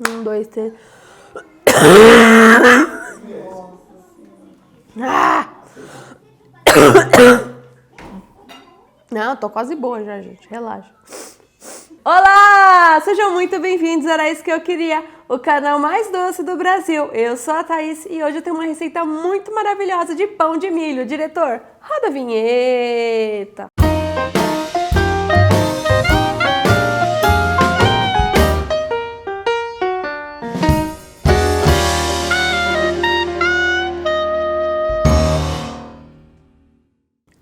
Um, dois, três. Não, tô quase boa já, gente. Relaxa. Olá! Sejam muito bem-vindos, era isso que eu queria, o canal mais doce do Brasil. Eu sou a Thaís e hoje eu tenho uma receita muito maravilhosa de pão de milho. Diretor, roda a vinheta.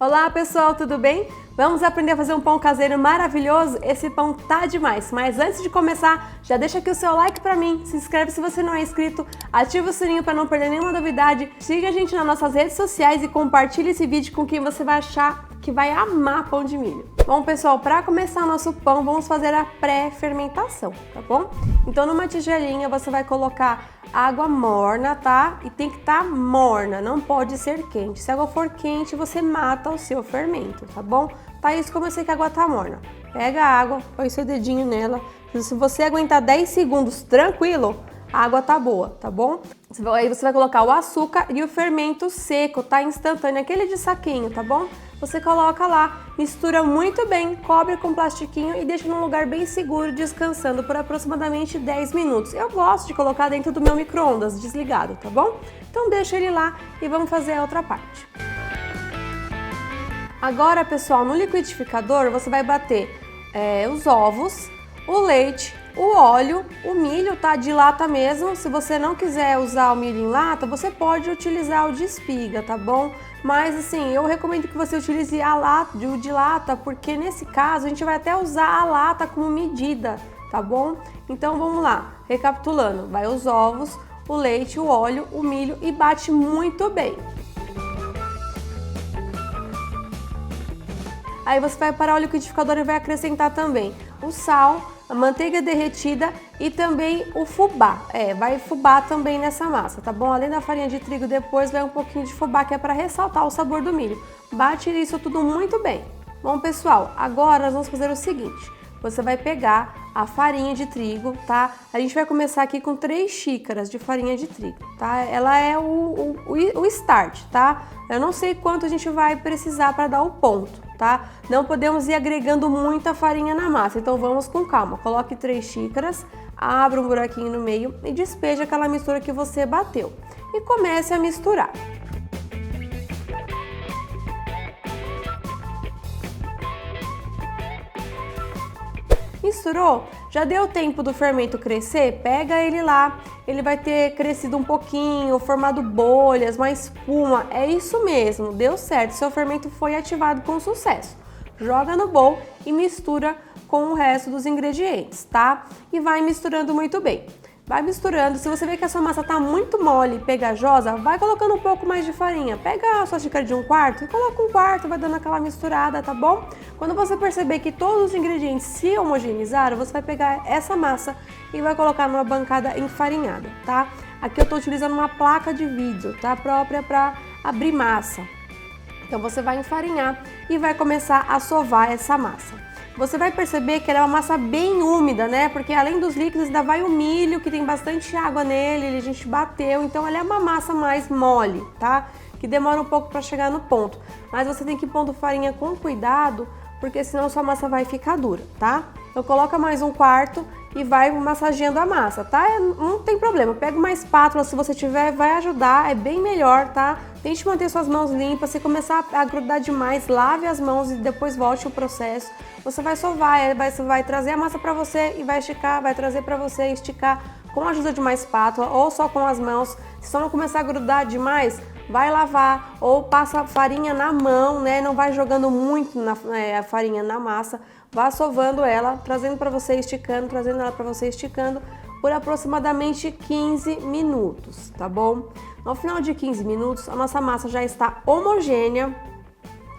Olá pessoal, tudo bem? Vamos aprender a fazer um pão caseiro maravilhoso? Esse pão tá demais, mas antes de começar, já deixa aqui o seu like pra mim, se inscreve se você não é inscrito, ativa o sininho para não perder nenhuma novidade, siga a gente nas nossas redes sociais e compartilhe esse vídeo com quem você vai achar que vai amar pão de milho. Bom pessoal, para começar o nosso pão, vamos fazer a pré-fermentação, tá bom? Então numa tigelinha você vai colocar água morna, tá? E tem que estar morna, não pode ser quente. Se a água for quente, você mata o seu fermento, tá bom? Thaís, como eu sei que a água tá morna? Pega a água, põe seu dedinho nela. Se você aguentar 10 segundos tranquilo, a água tá boa, tá bom? Aí você vai colocar o açúcar e o fermento seco, tá? Instantâneo, aquele de saquinho, tá bom? Você coloca lá, mistura muito bem, cobre com plastiquinho e deixa num lugar bem seguro, descansando por aproximadamente 10 minutos. Eu gosto de colocar dentro do meu micro-ondas desligado, tá bom? Então deixa ele lá e vamos fazer a outra parte. Agora, pessoal, no liquidificador você vai bater os ovos, o leite, o óleo, o milho, tá? De lata mesmo. Se você não quiser usar o milho em lata, você pode utilizar o de espiga, tá bom? Mas assim, eu recomendo que você utilize o de lata, porque nesse caso a gente vai até usar a lata como medida, tá bom? Então vamos lá, recapitulando, vai os ovos, o leite, o óleo, o milho e bate muito bem. Aí você vai parar o liquidificador e vai acrescentar também o sal, a manteiga derretida e também o fubá. Vai fubá também nessa massa, tá bom? Além da farinha de trigo, depois vai um pouquinho de fubá, que é para ressaltar o sabor do milho. Bate isso tudo muito bem. Bom, pessoal, agora nós vamos fazer o seguinte. Você vai pegar a farinha de trigo, tá? A gente vai começar aqui com 3 xícaras de farinha de trigo, tá? Ela é o start, tá? Eu não sei quanto a gente vai precisar para dar o ponto, tá? Não podemos ir agregando muita farinha na massa, então vamos com calma. Coloque 3 xícaras, abra um buraquinho no meio e despeje aquela mistura que você bateu. E comece a misturar. Misturou? Já deu tempo do fermento crescer? Pega ele lá, ele vai ter crescido um pouquinho, formado bolhas, uma espuma, é isso mesmo, deu certo, seu fermento foi ativado com sucesso. Joga no bowl e mistura com o resto dos ingredientes, tá? E vai misturando muito bem. Vai misturando, se você vê que a sua massa tá muito mole e pegajosa, vai colocando um pouco mais de farinha. Pega a sua xícara de 1/4 e coloca 1/4, vai dando aquela misturada, tá bom? Quando você perceber que todos os ingredientes se homogeneizaram, você vai pegar essa massa e vai colocar numa bancada enfarinhada, tá? Aqui eu tô utilizando uma placa de vidro, tá? Própria para abrir massa. Então você vai enfarinhar e vai começar a sovar essa massa. Você vai perceber que ela é uma massa bem úmida, né? Porque além dos líquidos ainda vai o milho, que tem bastante água nele, a gente bateu, então ela é uma massa mais mole, tá? Que demora um pouco para chegar no ponto. Mas você tem que ir pondo farinha com cuidado, porque senão sua massa vai ficar dura, tá? Então coloca mais 1/4 e vai massageando a massa, tá? Não tem problema, pega uma espátula se você tiver, vai ajudar, é bem melhor, tá? Tente manter suas mãos limpas, se começar a grudar demais, lave as mãos e depois volte o processo. Você vai sovar, você vai trazer a massa para você e vai esticar, vai trazer para você e esticar com a ajuda de uma espátula ou só com as mãos. Se só não começar a grudar demais, vai lavar ou passa farinha na mão, né? Não vai jogando muito a farinha na massa, vá sovando ela, trazendo para você, esticando, trazendo ela para você, esticando por aproximadamente 15 minutos, tá bom? No final de 15 minutos, a nossa massa já está homogênea,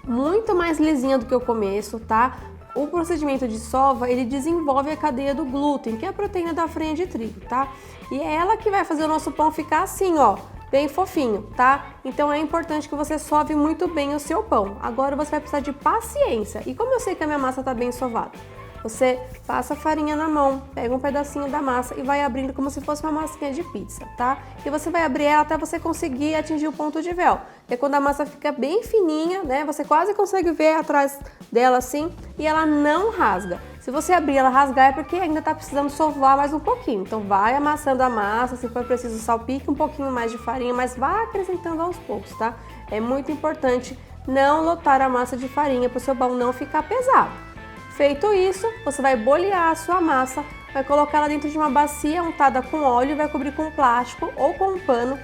muito mais lisinha do que o começo, tá? O procedimento de sova, ele desenvolve a cadeia do glúten, que é a proteína da farinha de trigo, tá? E é ela que vai fazer o nosso pão ficar assim, ó, bem fofinho, tá? Então é importante que você sove muito bem o seu pão. Agora você vai precisar de paciência. E como eu sei que a minha massa tá bem sovada? Você passa a farinha na mão, pega um pedacinho da massa e vai abrindo como se fosse uma massinha de pizza, tá? E você vai abrir ela até você conseguir atingir o ponto de véu. É quando a massa fica bem fininha, né? Você quase consegue ver atrás dela assim e ela não rasga. Se você abrir ela rasgar é porque ainda tá precisando sovar mais um pouquinho. Então vai amassando a massa, se for preciso salpique um pouquinho mais de farinha, mas vá acrescentando aos poucos, tá? É muito importante não lotar a massa de farinha para o seu pão não ficar pesado. Feito isso, você vai bolear a sua massa, vai colocar ela dentro de uma bacia untada com óleo, vai cobrir com plástico ou com um pano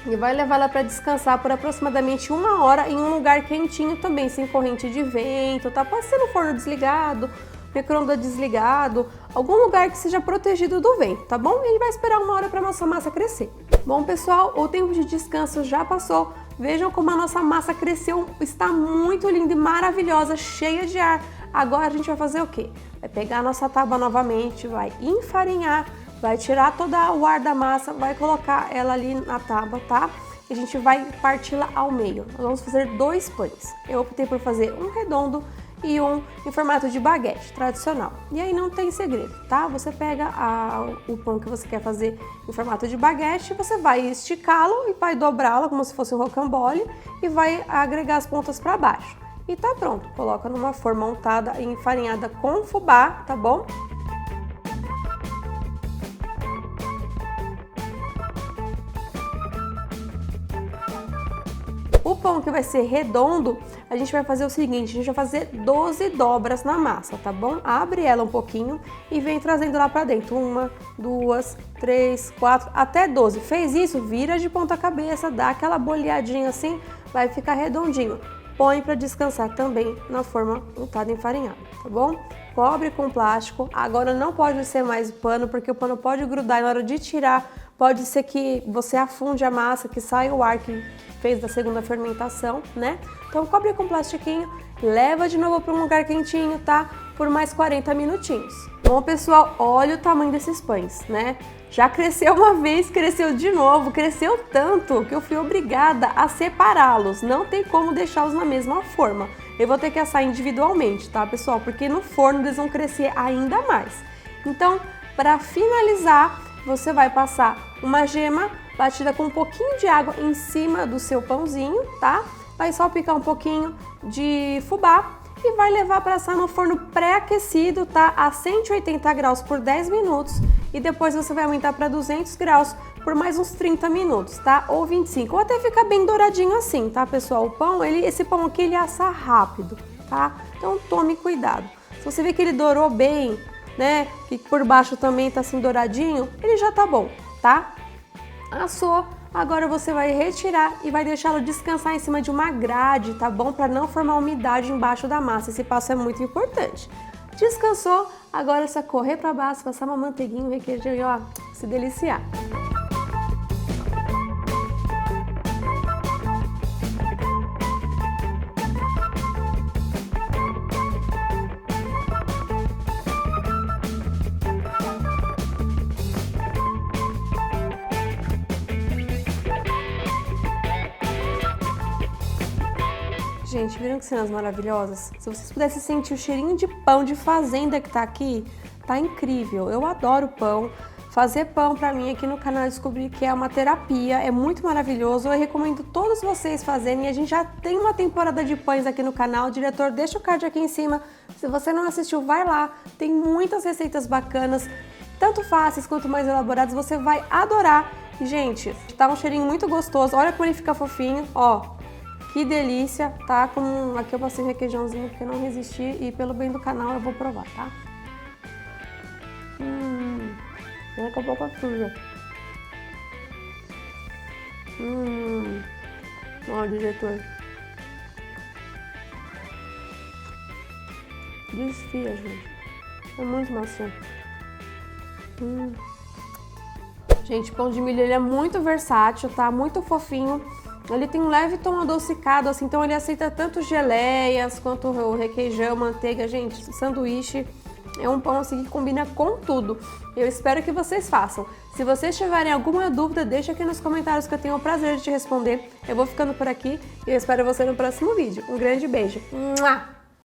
e vai levar ela para descansar por aproximadamente 1 hora em um lugar quentinho também, sem corrente de vento, tá? Pode ser no forno desligado, micro-ondas desligado, algum lugar que seja protegido do vento, tá bom? E a gente vai esperar 1 hora para nossa massa crescer. Bom, pessoal, o tempo de descanso já passou. Vejam como a nossa massa cresceu, está muito linda e maravilhosa, cheia de ar. Agora a gente vai fazer o quê? Vai pegar a nossa tábua novamente, vai enfarinhar, vai tirar todo o ar da massa, vai colocar ela ali na tábua, tá? E a gente vai parti-la ao meio. Nós vamos fazer 2 pães. Eu optei por fazer um redondo e um em formato de baguete tradicional. E aí não tem segredo, tá? Você pega o pão que você quer fazer em formato de baguete, você vai esticá-lo e vai dobrá-lo como se fosse um rocambole e vai agregar as pontas para baixo. E tá pronto, coloca numa forma untada e enfarinhada com fubá, tá bom? O pão que vai ser redondo, a gente vai fazer o seguinte, a gente vai fazer 12 dobras na massa, tá bom? Abre ela um pouquinho e vem trazendo lá pra dentro, 1, 2, 3, 4, até 12. Fez isso, vira de ponta cabeça, dá aquela boleadinha assim, vai ficar redondinho. Põe para descansar também na forma untada e enfarinhada, tá bom? Cobre com plástico, agora não pode ser mais pano, porque o pano pode grudar e na hora de tirar, pode ser que você afunde a massa, que saia o ar que fez da segunda fermentação, né? Então cobre com plastiquinho, leva de novo para um lugar quentinho, tá? Por mais 40 minutinhos. Bom, pessoal, olha o tamanho desses pães, né? Já cresceu uma vez, cresceu de novo, cresceu tanto que eu fui obrigada a separá-los. Não tem como deixá-los na mesma forma. Eu vou ter que assar individualmente, tá, pessoal? Porque no forno eles vão crescer ainda mais. Então, para finalizar, você vai passar uma gema batida com um pouquinho de água em cima do seu pãozinho, tá? Vai salpicar um pouquinho de fubá e vai levar para assar no forno pré-aquecido, tá? A 180 graus por 10 minutos e depois você vai aumentar para 200 graus por mais uns 30 minutos, tá? Ou 25, ou até ficar bem douradinho assim, tá, pessoal? O pão, esse pão aqui, ele assa rápido, tá? Então tome cuidado. Se você vê que ele dourou bem, né, que por baixo também tá assim douradinho, ele já tá bom, tá? Assou. Agora você vai retirar e vai deixá-lo descansar em cima de uma grade, tá bom? Para não formar umidade embaixo da massa. Esse passo é muito importante. Descansou, agora é só correr para baixo, passar uma manteiguinha, um requeijão e ó, se deliciar. Gente, viram que cenas maravilhosas? Se vocês pudessem sentir o cheirinho de pão de fazenda que tá aqui, tá incrível. Eu adoro pão. Fazer pão pra mim aqui no canal eu descobri que é uma terapia, é muito maravilhoso. Eu recomendo todos vocês fazerem. A gente já tem uma temporada de pães aqui no canal. O diretor deixa o card aqui em cima. Se você não assistiu, vai lá. Tem muitas receitas bacanas, tanto fáceis quanto mais elaboradas. Você vai adorar. E, gente, tá um cheirinho muito gostoso. Olha como ele fica fofinho, ó. Que delícia, tá? Aqui eu passei requeijãozinho porque eu não resisti e pelo bem do canal eu vou provar, tá? Olha com a boca suja. Ó, diretor. Desfia, gente. É muito macio. Gente, pão de milho ele é muito versátil, tá? Muito fofinho. Ele tem um leve tom adocicado, assim, então ele aceita tanto geleias quanto o requeijão, manteiga. Gente, sanduíche é um pão assim que combina com tudo. Eu espero que vocês façam. Se vocês tiverem alguma dúvida, deixa aqui nos comentários que eu tenho o prazer de te responder. Eu vou ficando por aqui e eu espero você no próximo vídeo. Um grande beijo. Mua!